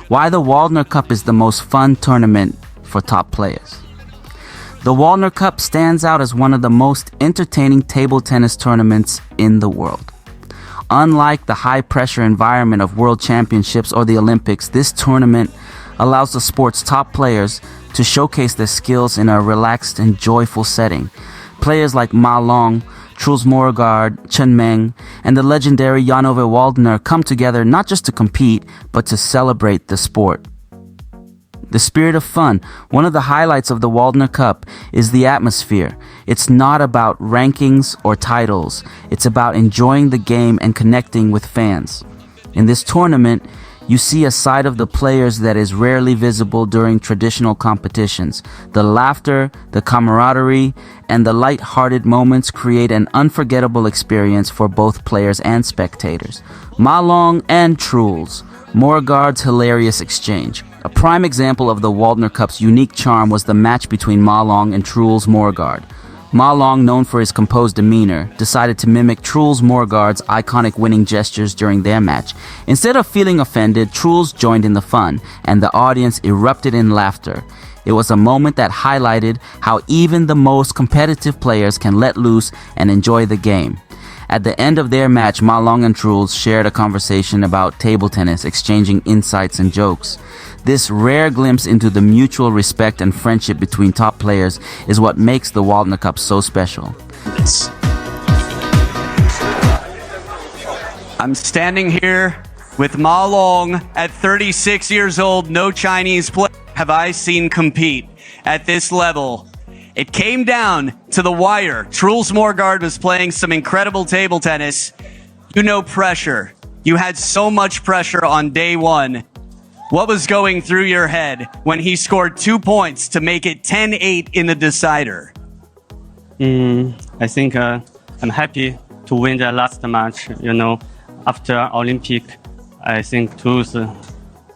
Why the Waldner Cup is the most fun tournament for top players. The Waldner Cup stands out as one of the most entertaining table tennis tournaments in the world. Unlike the high-pressure environment of World Championships or the Olympics, this tournament allows the sport's top players to showcase their skills in a relaxed and joyful setting. Players like Ma Long, Truls Moregard, Chen Meng, and the legendary Jan-Ove Waldner come together not just to compete, but to celebrate the sport. The spirit of fun. One of the highlights of the Waldner Cup is the atmosphere. It's not about rankings or titles. It's about enjoying the game and connecting with fans. In this tournament, you see a side of the players that is rarely visible during traditional competitions. The laughter, the camaraderie, and the light-hearted moments create an unforgettable experience for both players and spectators. Ma Long and Truls Moregard's hilarious exchange. A prime example of the Waldner Cup's unique charm was the match between Ma Long and Truls Moregard. Ma Long, known for his composed demeanor, decided to mimic Truls Moregard's iconic winning gestures during their match. Instead of feeling offended, Truls joined in the fun, and the audience erupted in laughter. It was a moment that highlighted how even the most competitive players can let loose and enjoy the game. At the end of their match, Ma Long and Truls shared a conversation about table tennis, exchanging insights and jokes. This rare glimpse into the mutual respect and friendship between top players is what makes the Waldner Cup so special. I'm standing here with Ma Long at 36 years old. No Chinese player have I seen compete at this level. It came down to the wire. Truls Moregard was playing some incredible table tennis. You know pressure. You had so much pressure on day one. What was going through your head when he scored 2 points to make it 10-8 in the decider? I think I'm happy to win the last match. After Olympic, I think Truls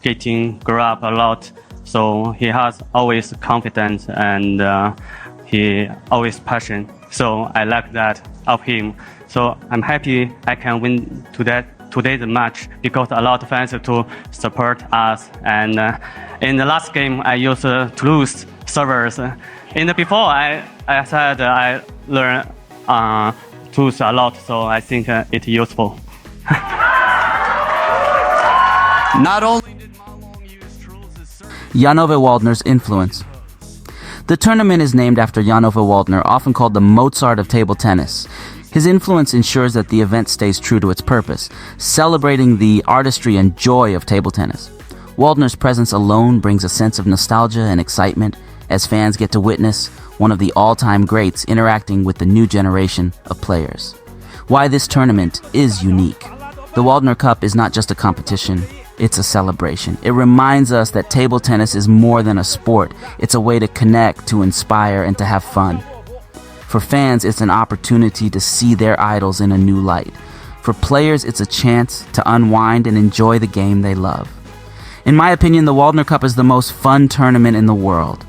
getting grow up a lot. So he has always confidence and he always passion. So I like that of him. So I'm happy I can win today's match because a lot of fans to support us. And in the last game, I used Truls servers. Before, I said I learned Truls a lot, so I think it's useful. Not only did Ma Long use Truls' Jan-Ove Waldner's influence. The tournament is named after Jan-Ove Waldner, often called the Mozart of table tennis. His influence ensures that the event stays true to its purpose, celebrating the artistry and joy of table tennis. Waldner's presence alone brings a sense of nostalgia and excitement as fans get to witness one of the all-time greats interacting with the new generation of players. Why this tournament is unique. The Waldner Cup is not just a competition, it's a celebration. It reminds us that table tennis is more than a sport. It's a way to connect, to inspire, and to have fun. For fans, it's an opportunity to see their idols in a new light. For players, it's a chance to unwind and enjoy the game they love. In my opinion, the Waldner Cup is the most fun tournament in the world.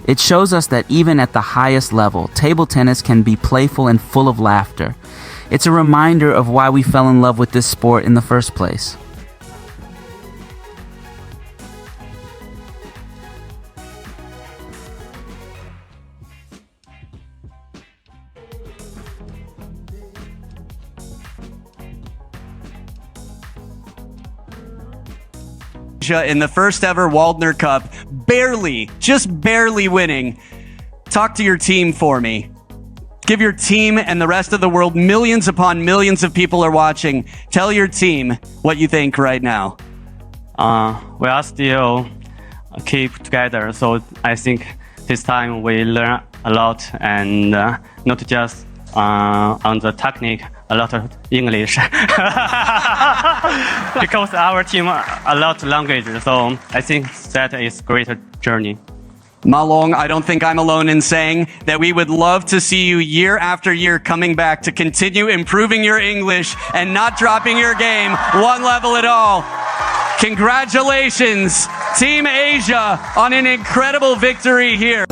It shows us that even at the highest level, table tennis can be playful and full of laughter. It's a reminder of why we fell in love with this sport in the first place. In the first ever Waldner Cup, just barely winning. Talk to your team for me. Give your team and the rest of the world, millions upon millions of people are watching. Tell your team what you think right now. We are still keep together, so I think this time we learn a lot and not just on the technique, a lot of English. Because our team a lot of language, so I think that is great journey. Ma Long, I don't think I'm alone in saying that we would love to see you year after year coming back to continue improving your English and not dropping your game one level at all. Congratulations, Team Asia, on an incredible victory here.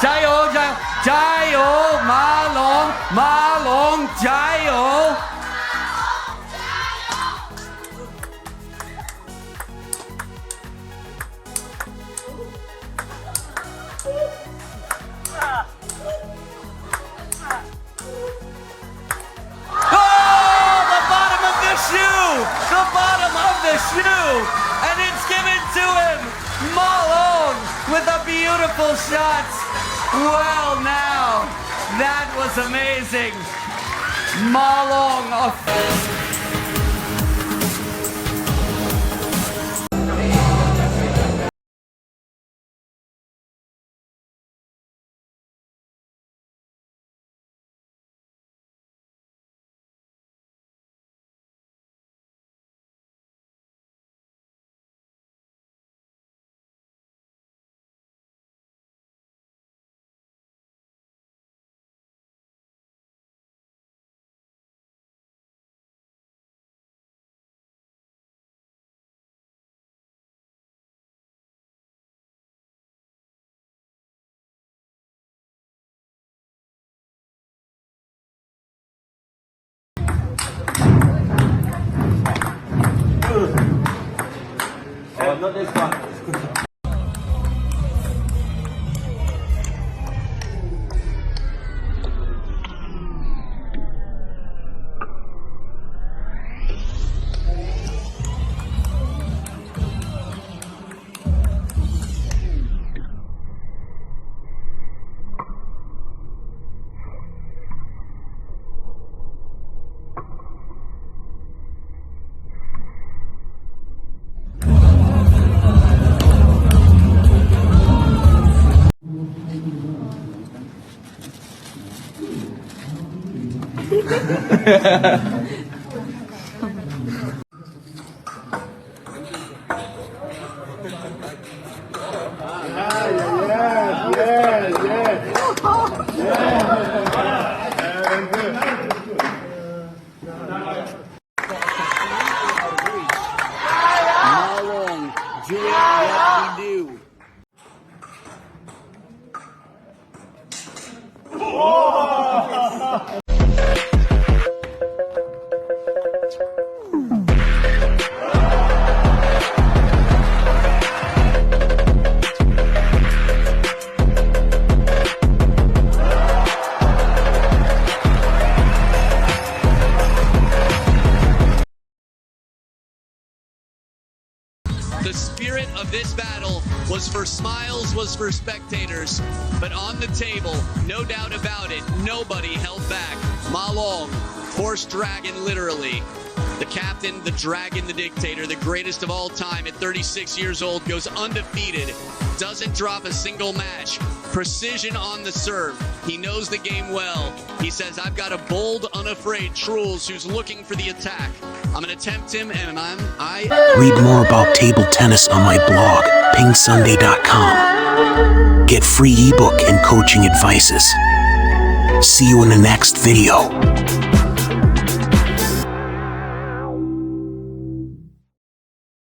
加油加油加油马龙加油 The bottom of the shoe, and it's given to him. Malone with a beautiful shot. Well, now that was amazing. Malone. Not this one. The spirit of this battle was for smiles, was for spectators, but on the table, no doubt about it, nobody held back. Ma Long, horse dragon literally. The captain, the dragon, the dictator, the greatest of all time at 36 years old, goes undefeated, doesn't drop a single match. Precision on the serve. He knows the game well. He says, I've got a bold, unafraid Truls who's looking for the attack. I'm going to tempt him, and Read more about table tennis on my blog, PingSunday.com. Get free ebook and coaching advices. See you in the next video.